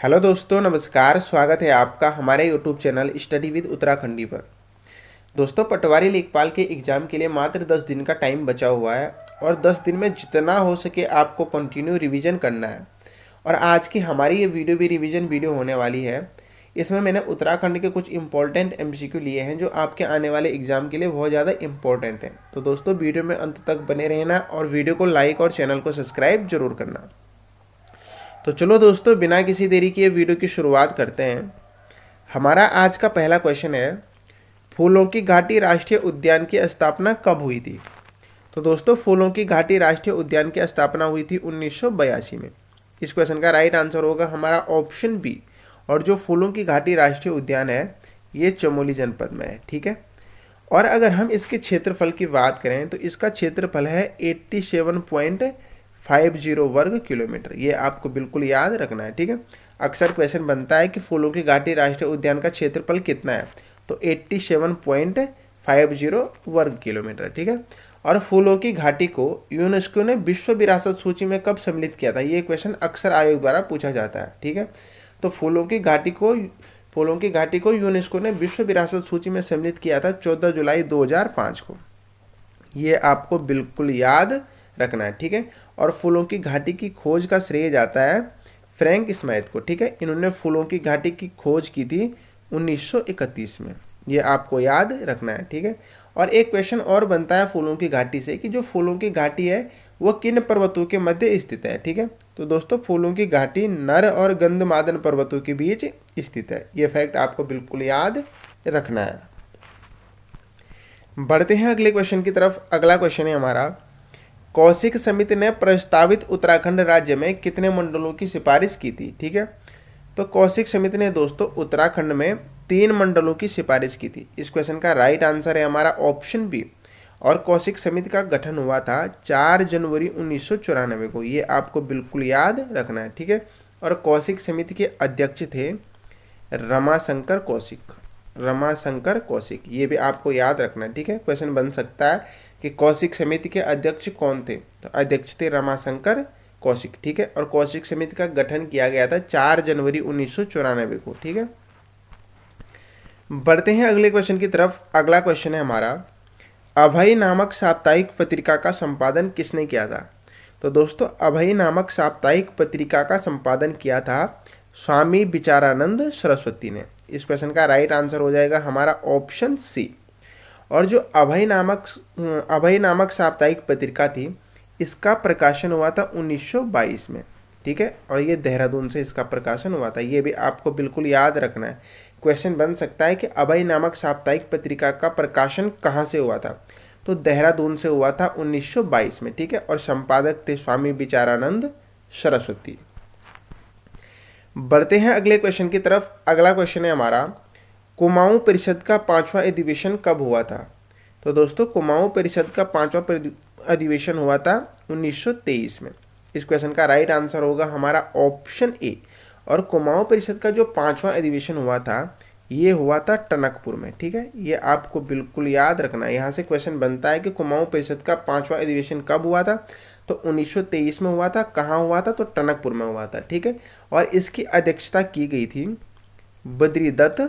Hello दोस्तों, नमस्कार। स्वागत है आपका हमारे YouTube channel study with Uttarakhandi पर। दोस्तों, पटवारी लेखपाल के एग्ज़ाम के लिए मात्र 10 दिन का टाइम बचा हुआ है और 10 दिन में जितना हो सके आपको कंटिन्यू रिवीजन करना है। और आज की हमारी ये वीडियो भी रिवीजन वीडियो होने वाली है। इसमें मैंने उत्तराखंड के कुछ इंपॉर्टेंट एमसीक्यू लिए हैं जो आपके आने वाले एग्ज़ाम के लिए बहुत ज़्यादा इंपॉर्टेंट हैं। तो दोस्तों, वीडियो में अंत तक बने रहना और वीडियो को लाइक और चैनल को सब्सक्राइब जरूर करना। तो चलो दोस्तों, बिना किसी देरी किए वीडियो की शुरुआत करते हैं। हमारा आज का पहला क्वेश्चन है, फूलों की घाटी राष्ट्रीय उद्यान की स्थापना कब हुई थी? तो दोस्तों, फूलों की घाटी राष्ट्रीय उद्यान की स्थापना हुई थी 1982 में। इस क्वेश्चन का राइट आंसर होगा हमारा ऑप्शन बी। और जो फूलों की घाटी राष्ट्रीय उद्यान है ये चमोली जनपद में है। ठीक है। और अगर हम इसके क्षेत्रफल की बात करें तो इसका क्षेत्रफल है 87.50 वर्ग किलोमीटर। ये आपको बिल्कुल याद रखना है। ठीक है। अक्सर क्वेश्चन बनता है कि फूलों की घाटी राष्ट्रीय उद्यान का क्षेत्रफल कितना है, तो 87.50 वर्ग किलोमीटर। ठीक है। और फूलों की घाटी को यूनेस्को ने विश्व विरासत सूची में कब सम्मिलित किया था? ये क्वेश्चन अक्सर आयोग द्वारा पूछा जाता है। ठीक है। तो फूलों की घाटी को यूनेस्को ने विश्व विरासत सूची में सम्मिलित किया था 14 जुलाई 2005 को। ये आपको बिल्कुल याद रखना है। ठीक है। और फूलों की घाटी की खोज का श्रेय जाता है फ्रैंक स्मिथ को। ठीक है। इन्होंने फूलों की घाटी की खोज की थी 1931 में। ये आपको याद रखना है। ठीक है। और एक क्वेश्चन और बनता है फूलों की घाटी से कि जो फूलों की घाटी है वो किन पर्वतों के मध्य स्थित है? ठीक है। तो दोस्तों, फूलों की घाटी नर और गंधमादन पर्वतों के बीच स्थित है। ये फैक्ट आपको बिल्कुल याद रखना है। बढ़ते हैं अगले क्वेश्चन की तरफ। अगला क्वेश्चन है हमारा, कौशिक समिति ने प्रस्तावित उत्तराखंड राज्य में कितने मंडलों की सिफारिश की थी? ठीक है। तो कौशिक समिति ने दोस्तों उत्तराखंड में 3 मंडलों की सिफारिश की थी। इस क्वेश्चन का राइट आंसर है हमारा ऑप्शन बी। और कौशिक समिति का गठन हुआ था 4 जनवरी 1994 को। ये आपको बिल्कुल याद रखना है। ठीक है। और कौशिक समिति के अध्यक्ष थे रमाशंकर कौशिक। ये भी आपको याद रखना है। ठीक है। क्वेश्चन बन सकता है कि कौशिक समिति के अध्यक्ष कौन थे? तो अध्यक्ष थे रमाशंकर कौशिक। ठीक है। और कौशिक समिति का गठन किया गया था 4 जनवरी 1994 को। ठीक है। बढ़ते हैं अगले क्वेश्चन की तरफ। अगला क्वेश्चन है हमारा, अभय नामक साप्ताहिक पत्रिका का संपादन किसने किया था? तो दोस्तों, अभय नामक साप्ताहिक पत्रिका का संपादन किया था स्वामी विचारानंद सरस्वती ने। इस क्वेश्चन का राइट आंसर हो जाएगा हमारा ऑप्शन सी। और जो अभय नामक साप्ताहिक पत्रिका थी इसका प्रकाशन हुआ था 1922 में। ठीक है। और ये देहरादून से इसका प्रकाशन हुआ था। ये भी आपको बिल्कुल याद रखना है। क्वेश्चन बन सकता है कि अभय नामक साप्ताहिक पत्रिका का प्रकाशन कहाँ से हुआ था? तो देहरादून से हुआ था 1922 में। ठीक है। और संपादक थे स्वामी विचारानंद सरस्वती। बढ़ते हैं अगले क्वेश्चन की तरफ। अगला क्वेश्चन है हमारा, कुमाऊं परिषद का 5वां अधिवेशन कब हुआ था? तो दोस्तों, कुमाऊं परिषद का 5वां अधिवेशन हुआ था 1923 में। इस क्वेश्चन का राइट आंसर होगा हमारा ऑप्शन ए। और कुमाऊं परिषद का जो 5वां अधिवेशन हुआ था ये हुआ था टनकपुर में। ठीक है। ये आपको बिल्कुल याद रखना है। यहाँ से क्वेश्चन बनता है कि कुमाऊं परिषद का 5वां अधिवेशन कब हुआ था? तो 1923 में हुआ था। कहाँ हुआ था? तो टनकपुर में हुआ था। ठीक है। और इसकी अध्यक्षता की गई थी बद्रीदत्त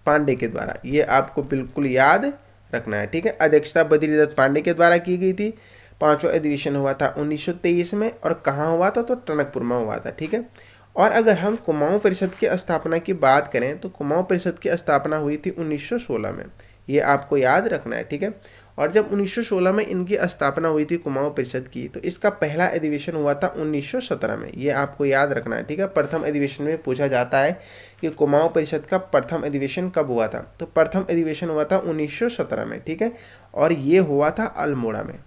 पांडे के द्वारा। ये आपको बिल्कुल याद रखना है। ठीक है। अध्यक्षता बद्रीदत्त पांडे के द्वारा की गई थी। 5वां अधिवेशन हुआ था 1923 में। और कहाँ हुआ था? तो टनकपुर में हुआ था। ठीक है। और अगर हम कुमाऊं परिषद की स्थापना की बात करें तो कुमाऊं परिषद की स्थापना हुई थी 1916 में। ये आपको याद रखना है। ठीक है। और जब 1916 में इनकी स्थापना हुई थी कुमाऊं परिषद की, तो इसका पहला अधिवेशन हुआ था 1917 में। ये आपको याद रखना है। ठीक है। प्रथम अधिवेशन में पूछा जाता है कि कुमाऊं परिषद का प्रथम अधिवेशन कब हुआ था? तो प्रथम अधिवेशन हुआ था 1917 में। ठीक है। और ये हुआ था अल्मोड़ा में।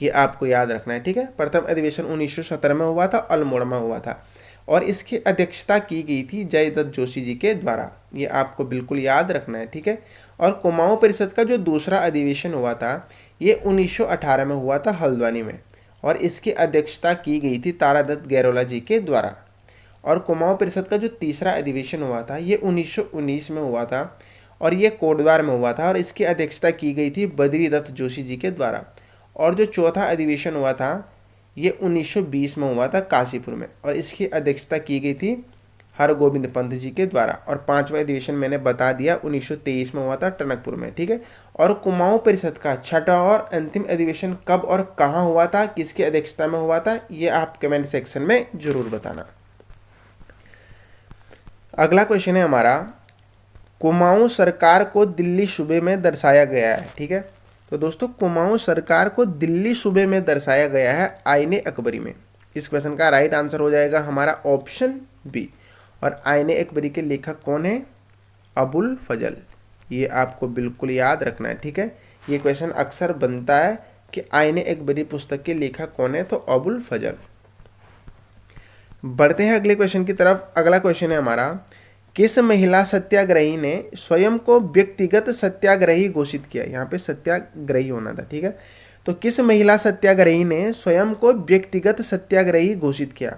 ये आपको याद रखना है। ठीक है। प्रथम अधिवेशन 1917 में हुआ था, अल्मोड़ा में हुआ था। और इसकी अध्यक्षता की गई थी जयदत्त जोशी जी के द्वारा। ये आपको बिल्कुल याद रखना है। ठीक है। और कुमाऊं परिषद का जो दूसरा अधिवेशन हुआ था ये 1918 में हुआ था हल्द्वानी में। और इसकी अध्यक्षता की गई थी तारादत्त गैरोला जी के द्वारा। और कुमाऊं परिषद का जो तीसरा अधिवेशन हुआ था ये 1919 में हुआ था और ये कोटद्वार में हुआ था। और इसकी अध्यक्षता की गई थी बद्रीदत्त जोशी जी के द्वारा। और जो चौथा अधिवेशन हुआ था ये 1920 में हुआ था काशीपुर में, और इसकी अध्यक्षता की गई थी हरगोविंद पंत जी के द्वारा। और 5वां अधिवेशन मैंने बता दिया 1923 में हुआ था टनकपुर में, ठीक है। और कुमाऊं परिषद का छठा और अंतिम अधिवेशन कब और कहाँ हुआ था, किसकी अध्यक्षता में हुआ था, ये आप कमेंट सेक्शन में जरूर बताना। अगला क्वेश्चन है हमारा, कुमाऊं सरकार को दिल्ली सूबे में दर्शाया गया है, ठीक है। तो दोस्तों कुमाऊं सरकार को दिल्ली सूबे में दर्शाया गया है आईने अकबरी में। इस क्वेश्चन का राइट आंसर हो जाएगा हमारा ऑप्शन बी। और आईने अकबरी के लेखक कौन है, अबुल फजल। ये आपको बिल्कुल याद रखना है, ठीक है। ये क्वेश्चन अक्सर बनता है कि आईने अकबरी पुस्तक के लेखक कौन है, तो अबुल फजल। बढ़ते हैं अगले क्वेश्चन की तरफ। अगला क्वेश्चन है हमारा, किस महिला सत्याग्रही ने स्वयं को व्यक्तिगत सत्याग्रही घोषित किया। यहाँ पे सत्याग्रही होना था, ठीक है। तो किस महिला सत्याग्रही ने स्वयं को व्यक्तिगत सत्याग्रही घोषित किया।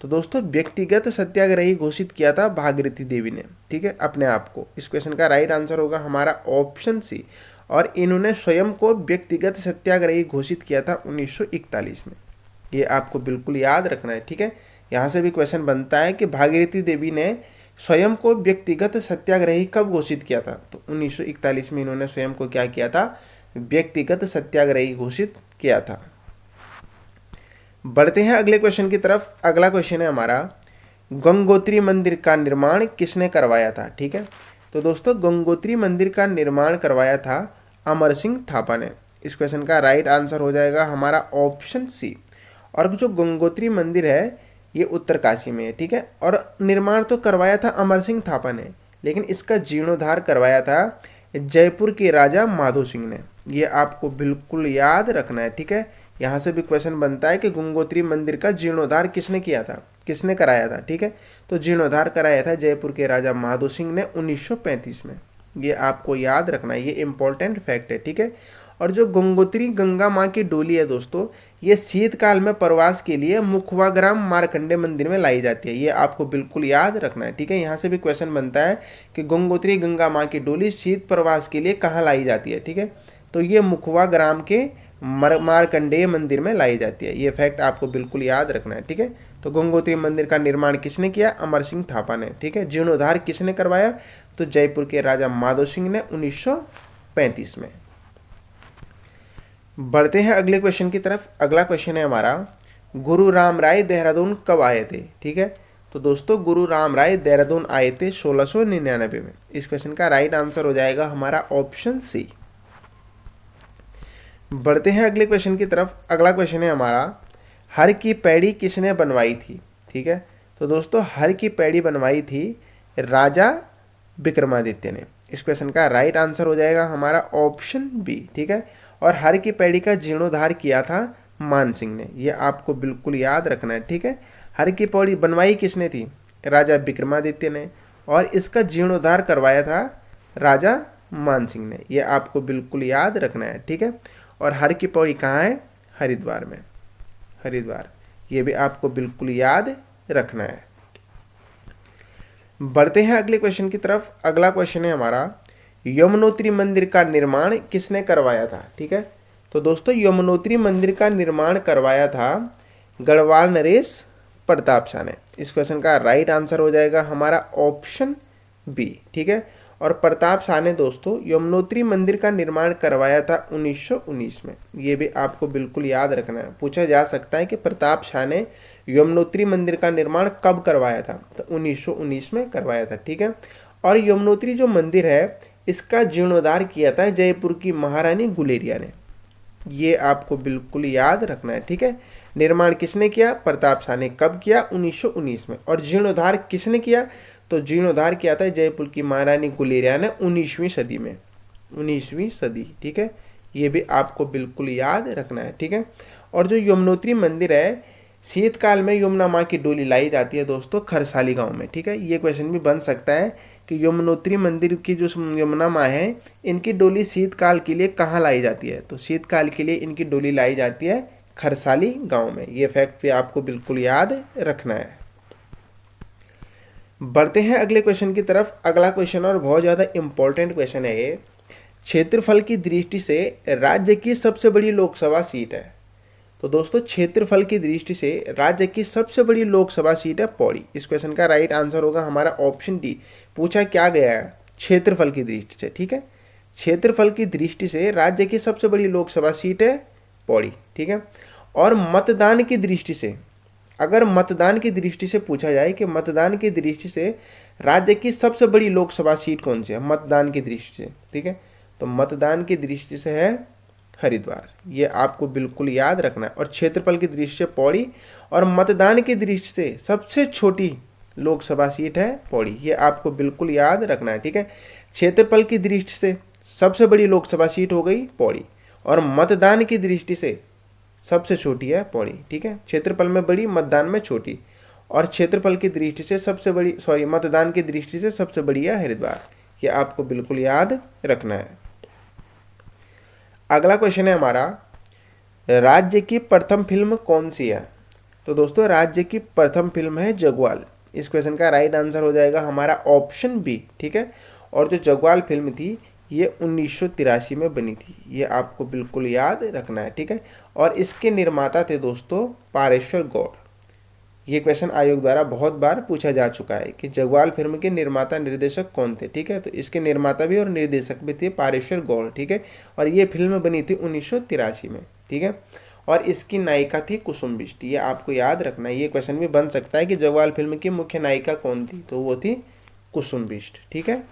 तो दोस्तों व्यक्तिगत सत्याग्रही घोषित किया था भागीरथी देवी ने, ठीक है, अपने आप को। इस क्वेश्चन का राइट आंसर होगा हमारा ऑप्शन सी। और इन्होंने स्वयं को व्यक्तिगत सत्याग्रही घोषित किया था 1941 में। ये आपको बिल्कुल याद रखना है, ठीक है। यहाँ से भी क्वेश्चन बनता है कि भागीरथी देवी ने स्वयं को व्यक्तिगत सत्याग्रही कब घोषित किया था। तो 1941 में इन्होंने स्वयं को क्या किया था, व्यक्तिगत सत्याग्रही घोषित किया था। बढ़ते हैं अगले क्वेश्चन की तरफ। अगला क्वेश्चन है हमारा, गंगोत्री मंदिर का निर्माण किसने करवाया था, ठीक है। तो दोस्तों गंगोत्री मंदिर का निर्माण करवाया था अमर सिंह थापा ने। इस क्वेश्चन का राइट आंसर हो जाएगा हमारा ऑप्शन सी। और जो गंगोत्री मंदिर है ये उत्तरकाशी में है, ठीक है। और निर्माण तो करवाया था अमर सिंह थापा ने, लेकिन इसका जीर्णोद्धार करवाया था जयपुर के राजा माधो सिंह ने। ये आपको बिल्कुल याद रखना है, ठीक है। यहाँ से भी क्वेश्चन बनता है कि गंगोत्री मंदिर का जीर्णोद्धार किसने किया था, किसने कराया था, ठीक है। तो जीर्णोद्धार कराया था जयपुर के राजा माधो सिंह ने 1935 में। ये आपको याद रखना है, ये इंपॉर्टेंट फैक्ट है, ठीक है। और जो गंगोत्री गंगा माँ की डोली है दोस्तों, ये शीतकाल में प्रवास के लिए मुखवाग्राम मार्कंडे मंदिर में लाई जाती है। ये आपको बिल्कुल याद रखना है, ठीक है। यहाँ से भी क्वेश्चन बनता है कि गंगोत्री गंगा माँ की डोली शीत प्रवास के लिए कहाँ लाई जाती है, ठीक है। तो ये मुखवाग्राम के मार्कंडेय मंदिर में लाई जाती है। ये फैक्ट आपको बिल्कुल याद रखना है, ठीक है। तो गंगोत्री मंदिर का निर्माण किसने किया, अमर सिंह थापा ने, ठीक है। जीर्णोद्धार किसने करवाया, तो जयपुर के राजा माधो सिंह ने 1935 में। बढ़ते हैं अगले क्वेश्चन की तरफ। अगला क्वेश्चन है हमारा, गुरु राम राय देहरादून कब आए थे, ठीक है। तो दोस्तों गुरु राम राय देहरादून आए थे 1699 में। इस क्वेश्चन का राइट आंसर हो जाएगा हमारा ऑप्शन सी। बढ़ते हैं अगले क्वेश्चन की तरफ। अगला क्वेश्चन है हमारा, हर की पैड़ी किसने बनवाई थी, ठीक है। तो दोस्तों हर की पैड़ी बनवाई थी राजा विक्रमादित्य ने। इस क्वेश्चन का राइट आंसर हो जाएगा हमारा ऑप्शन बी, ठीक है। और हर की पैड़ी का जीर्णोद्धार किया था मान सिंह ने। ये आपको बिल्कुल याद रखना है, ठीक है। हर की पैड़ी बनवाई किसने थी, राजा विक्रमादित्य ने। और इसका जीर्णोद्धार करवाया था राजा मान सिंह ने। ये आपको बिल्कुल याद रखना है, ठीक है। और हर की पौड़ी कहाँ है, हरिद्वार में, हरिद्वार। ये भी आपको बिल्कुल याद रखना है। बढ़ते हैं अगले क्वेश्चन की तरफ। अगला क्वेश्चन है हमारा, यमुनोत्री मंदिर का निर्माण किसने करवाया था, ठीक है। तो दोस्तों यमुनोत्री मंदिर का निर्माण करवाया था गढ़वाल नरेश प्रताप शाह ने। इस क्वेश्चन का राइट आंसर हो जाएगा हमारा ऑप्शन बी, ठीक है। और प्रताप शाह ने दोस्तों यमुनोत्री मंदिर का निर्माण करवाया था 1919 में। ये भी आपको बिल्कुल याद रखना है। पूछा जा सकता है कि प्रताप शाह ने यमुनोत्री मंदिर का निर्माण कब करवाया था, तो 1919 में करवाया था, ठीक है। और यमुनोत्री जो मंदिर है इसका जीर्णोद्धार किया था जयपुर की महारानी गुलेरिया ने। ये आपको बिल्कुल याद रखना है, ठीक है। निर्माण किसने किया, प्रताप शाह ने। कब किया, 1919 में। और जीर्णोद्धार किसने किया, तो जीर्णोद्धार किया था जयपुर की महारानी गुलेरिया ने 19वीं सदी में, 19वीं सदी, ठीक है। ये भी आपको बिल्कुल याद रखना है, ठीक है। और जो यमुनोत्री मंदिर है शीतकाल में यमुना माँ की डोली लाई जाती है दोस्तों खरसाली गांव में, ठीक है। ये क्वेश्चन भी बन सकता है कि यमुनोत्री मंदिर की जो यमुना माँ है इनकी डोली शीतकाल के लिए कहाँ लाई जाती है, तो शीतकाल के लिए इनकी डोली लाई जाती है खरसाली गांव में। ये फैक्ट भी आपको बिल्कुल याद रखना है। बढ़ते हैं अगले क्वेश्चन की तरफ। अगला क्वेश्चन और बहुत ज़्यादा इंपॉर्टेंट क्वेश्चन है ये। क्षेत्रफल की दृष्टि से राज्य की सबसे बड़ी लोकसभा सीट है, तो दोस्तों क्षेत्रफल की दृष्टि से राज्य की सबसे बड़ी लोकसभा सीट है पौड़ी। इस क्वेश्चन का राइट आंसर होगा हमारा ऑप्शन डी। पूछा क्या गया है, क्षेत्रफल की दृष्टि से, ठीक है। क्षेत्रफल की दृष्टि से राज्य की सबसे बड़ी लोकसभा सीट है पौड़ी, ठीक है। और मतदान की दृष्टि से, अगर मतदान की दृष्टि से पूछा जाए कि मतदान की दृष्टि से राज्य की सबसे बड़ी लोकसभा सीट कौन सी है, मतदान की दृष्टि से, ठीक है, तो मतदान की दृष्टि से है हरिद्वार। ये आपको बिल्कुल याद रखना है। और क्षेत्रफल की दृष्टि से पौड़ी, और मतदान की दृष्टि से सबसे छोटी लोकसभा सीट है पौड़ी। ये आपको बिल्कुल याद रखना है, ठीक है। क्षेत्रफल की दृष्टि से सबसे बड़ी लोकसभा सीट हो गई पौड़ी, और मतदान की दृष्टि से सबसे छोटी है पौड़ी, ठीक है। क्षेत्रफल में बड़ी, मतदान में छोटी, और क्षेत्रफल की दृष्टि से सबसे बड़ी, मतदान की दृष्टि से सबसे बड़ी है हरिद्वार। ये आपको बिल्कुल याद रखना है। अगला क्वेश्चन है हमारा, राज्य की प्रथम फिल्म कौन सी है? तो दोस्तों राज्य की प्रथम फिल्म है जगवाल। इस क्वेश्चन का राइट आंसर हो जाएगा हमारा ऑप्शन बी, ठीक है। और जो जगवाल फिल्म थी ये 1983 में बनी थी। ये आपको बिल्कुल याद रखना है, ठीक है। और इसके निर्माता थे दोस्तों पारेश्वर गौड़। ये क्वेश्चन आयोग द्वारा बहुत बार पूछा जा चुका है कि जगवाल फिल्म के निर्माता निर्देशक कौन थे, ठीक है। तो इसके निर्माता भी और निर्देशक भी थे पारेश्वर गौड़, ठीक है। और ये फिल्म बनी थी 1983 में, ठीक है। और इसकी नायिका थी कुसुम बिष्ट। ये आपको याद रखना है। ये क्वेश्चन भी बन सकता है कि जगवाल फिल्म की मुख्य नायिका कौन थी, तो वो थी कुसुम बिष्ट, ठीक है।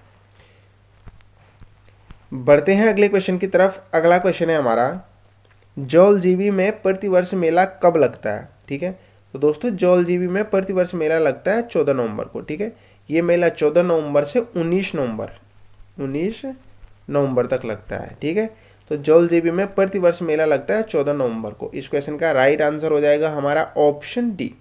बढ़ते हैं अगले क्वेश्चन की तरफ। अगला क्वेश्चन है हमारा, जौलजीबी में प्रतिवर्ष मेला कब लगता है, ठीक है। तो दोस्तों जौलजीबी में प्रतिवर्ष मेला लगता है 14 नवंबर को, ठीक है। ये मेला 14 नवंबर से 19 नवंबर तक लगता है, ठीक है। तो जौलजीबी में प्रतिवर्ष मेला लगता है 14 नवंबर को। इस क्वेश्चन का राइट आंसर हो जाएगा हमारा ऑप्शन डी।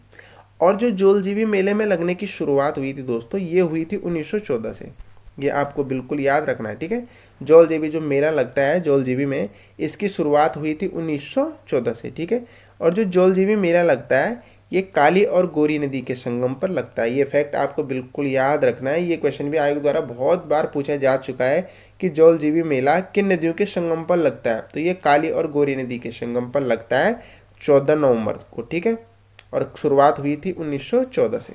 और जो जौलजीबी मेले में लगने की शुरुआत हुई थी दोस्तों, ये हुई थी 1914 से। ये आपको बिल्कुल याद रखना है, ठीक है। जौलजीबी जो मेला लगता है जौलजीबी में, इसकी शुरुआत हुई थी 1914 से, ठीक है। और जो जौलजीबी मेला लगता है ये काली और गोरी नदी के संगम पर लगता है। ये फैक्ट आपको बिल्कुल याद रखना है। ये क्वेश्चन भी आयोग द्वारा बहुत बार पूछा जा चुका है कि जौलजीबी मेला किन नदियों के संगम पर लगता है, तो ये काली और गोरी नदी के संगम पर लगता है 14 नवंबर को, ठीक है। और शुरुआत हुई थी 1914 से।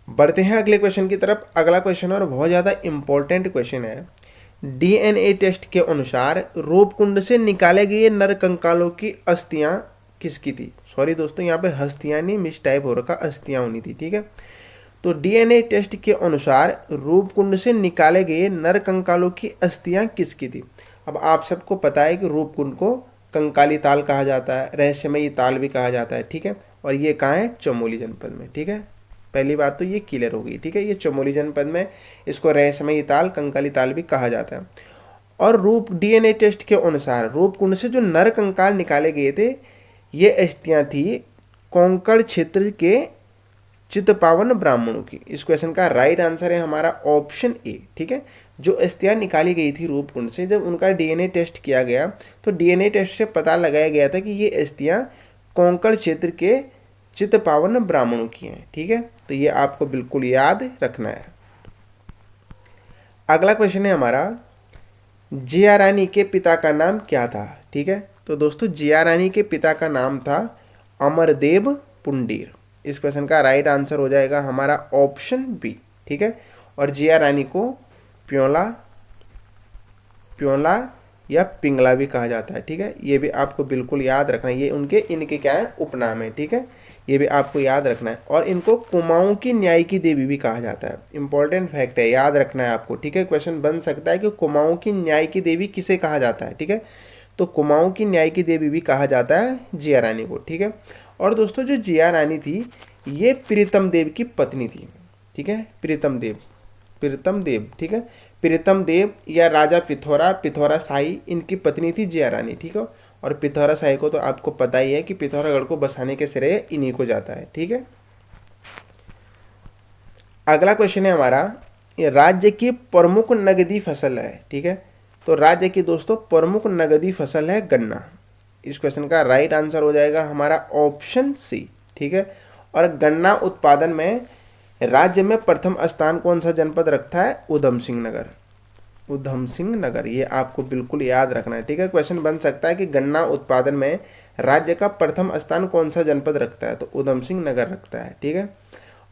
बढ़ते हैं अगले क्वेश्चन की तरफ। अगला क्वेश्चन और बहुत ज़्यादा इंपॉर्टेंट क्वेश्चन है। डीएनए टेस्ट के अनुसार रूपकुंड से निकाले गए नर कंकालों की अस्थियां किसकी थी? सॉरी दोस्तों, यहाँ पे हस्तियां नहीं, मिस टाइप हो रखा, अस्थियां होनी थी, ठीक है। तो डीएनए टेस्ट के अनुसार रूपकुंड से निकाले गए नर कंकालों की अस्थियां किसकी थी? अब आप सबको पता है कि रूपकुंड को कंकाली ताल कहा जाता है, रहस्यमयी ताल भी कहा जाता है, ठीक है। और ये कहाँ है? चमोली जनपद में, ठीक है। पहली बात तो ये क्लियर हो गई, ठीक है। ये चमोली जनपद में इसको रहस्यमयी ताल, कंकाली ताल भी कहा जाता है। और डीएनए टेस्ट के अनुसार रूपकुंड से जो नर कंकाल निकाले गए थे, ये अस्थियां थी कोंकण क्षेत्र के चितपावन ब्राह्मणों की। इस क्वेश्चन का राइट आंसर है हमारा ऑप्शन ए, ठीक है। जो अस्थियां निकाली गई थी रूपकुंड से, जब उनका डीएनए टेस्ट किया गया तो डीएनए टेस्ट से पता लगाया गया था कि ये अस्थियां कोंकण क्षेत्र के चितपावन ब्राह्मणों की हैं, ठीक है। तो ये आपको बिल्कुल याद रखना है। अगला क्वेश्चन है हमारा, जिया रानी के पिता का नाम क्या था, ठीक है। तो दोस्तों जिया रानी के पिता का नाम था अमरदेव पुंडीर। इस क्वेश्चन का राइट आंसर हो जाएगा हमारा ऑप्शन बी, ठीक है। और जिया रानी को प्योला या पिंगला भी कहा जाता है, ठीक है। ये भी आपको बिल्कुल याद रखना है। ये इनके क्या है? उपनाम है, ठीक है। ये भी आपको याद रखना है। और इनको कुमाऊं की न्याय की देवी भी कहा जाता है। इंपॉर्टेंट फैक्ट है, याद रखना है आपको, ठीक है। क्वेश्चन बन सकता है कि कुमाऊं की न्याय की देवी किसे कहा जाता है, ठीक है। तो कुमाऊं की न्याय की देवी भी कहा जाता है जिया रानी को, ठीक है। और दोस्तों जो जिया रानी थी ये प्रीतम देव की पत्नी थी, ठीक है। प्रीतम देव, ठीक है। प्रीतम देव या राजा पिथौरा शाही, इनकी पत्नी थी जिया रानी, ठीक है। और पिथौरा शाही को तो आपको पता ही है कि पिथौरागढ़ को बसाने के श्रेय इन्हीं को जाता है, ठीक है। अगला क्वेश्चन है हमारा, ये राज्य की प्रमुख नगदी फसल है, ठीक है। तो राज्य की दोस्तों प्रमुख नगदी फसल है गन्ना। इस क्वेश्चन का राइट आंसर हो जाएगा हमारा ऑप्शन सी, ठीक है। और गन्ना उत्पादन में राज्य में प्रथम स्थान कौन सा जनपद रखता है? उधम सिंह नगर। उधम सिंह नगर, ये आपको बिल्कुल याद रखना है। ठीक है, क्वेश्चन बन सकता है कि गन्ना उत्पादन में राज्य का प्रथम स्थान कौन सा जनपद रखता है, तो उधम सिंह नगर रखता है। ठीक है,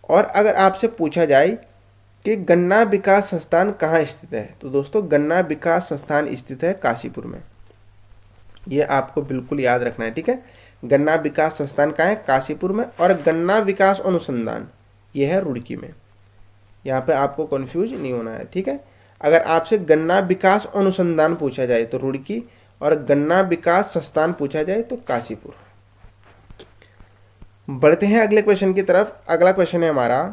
और अगर आपसे पूछा जाए कि गन्ना विकास संस्थान कहाँ स्थित है, तो दोस्तों गन्ना विकास संस्थान स्थित है काशीपुर में, ये आपको बिल्कुल याद रखना है। ठीक है, गन्ना विकास संस्थान कहाँ है, काशीपुर में, और गन्ना विकास अनुसंधान ये है रुड़की में। यहाँ पे आपको कंफ्यूज नहीं होना है। ठीक है, अगर आपसे गन्ना विकास अनुसंधान पूछा जाए तो रुड़की, और गन्ना विकास संस्थान पूछा जाए तो काशीपुर। बढ़ते हैं अगले क्वेश्चन की तरफ। अगला क्वेश्चन है हमारा,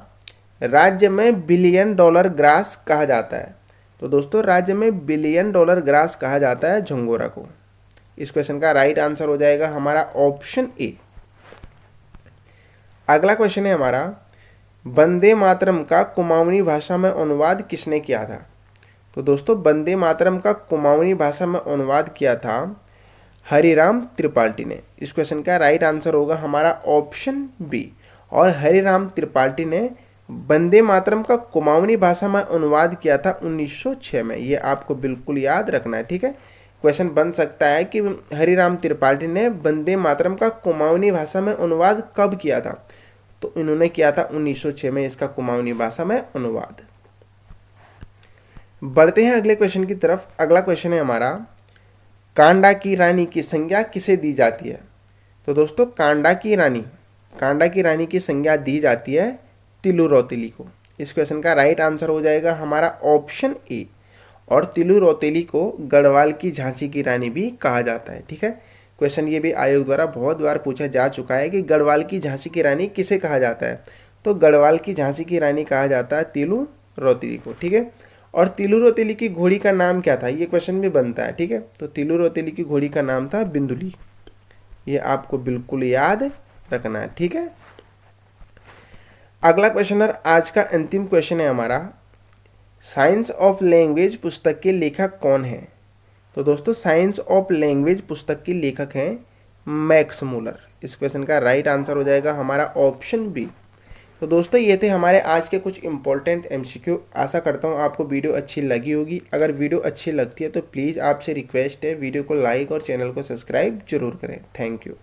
राज्य में बिलियन डॉलर ग्रास कहा जाता है, तो दोस्तों राज्य में बिलियन डॉलर ग्रास कहा जाता है झंगोरा को। इस क्वेश्चन का राइट आंसर हो जाएगा हमारा ऑप्शन ए। अगला क्वेश्चन है हमारा, वंदे मातरम का कुमाऊनी भाषा में अनुवाद किसने किया था, तो दोस्तों वंदे मातरम का कुमाऊनी भाषा में अनुवाद किया था हरिराम त्रिपाठी ने। इस क्वेश्चन का राइट आंसर होगा हमारा ऑप्शन बी। और हरिराम त्रिपाठी ने वंदे मातरम का कुमाऊनी भाषा में अनुवाद किया था 1906 में, ये आपको बिल्कुल याद रखना है। ठीक है, क्वेश्चन बन सकता है कि हरिराम त्रिपाठी ने वंदे मातरम का कुमाऊनी भाषा में अनुवाद कब किया था, तो इन्होंने किया था 1906 में इसका कुमाऊनी भाषा में अनुवाद। बढ़ते हैं अगले क्वेश्चन की तरफ। अगला क्वेश्चन है हमारा, कांडा की रानी की संज्ञा किसे दी जाती है, तो दोस्तों कांडा की रानी की संज्ञा दी जाती है तिलु रौतेली को। इस क्वेश्चन का राइट आंसर हो जाएगा हमारा ऑप्शन ए। और तिलु रौतेली को गढ़वाल की झांसी की रानी भी कहा जाता है। ठीक है, क्वेश्चन ये भी आयोग द्वारा बहुत बार पूछा जा चुका है कि गढ़वाल की झांसी की रानी किसे कहा जाता है, तो गढ़वाल की झांसी की रानी कहा जाता है तिलु रौतेली को। ठीक है, और तिलु रौतेली की घोड़ी का नाम क्या था, ये क्वेश्चन भी बनता है। ठीक है, तो तिलु रौतेली की घोड़ी का नाम था बिंदुली, ये आपको बिल्कुल याद रखना है। ठीक है, अगला क्वेश्चन और आज का अंतिम क्वेश्चन है हमारा, साइंस ऑफ लैंग्वेज पुस्तक के लेखक कौन है, तो दोस्तों साइंस ऑफ लैंग्वेज पुस्तक के लेखक हैं मैक्स मूलर। इस क्वेश्चन का राइट आंसर हो जाएगा हमारा ऑप्शन बी। तो दोस्तों ये थे हमारे आज के कुछ इंपॉर्टेंट एमसीक्यू। आशा करता हूँ आपको वीडियो अच्छी लगी होगी। अगर वीडियो अच्छी लगती है तो प्लीज़ आपसे रिक्वेस्ट है वीडियो को लाइक और चैनल को सब्सक्राइब जरूर करें। Thank you.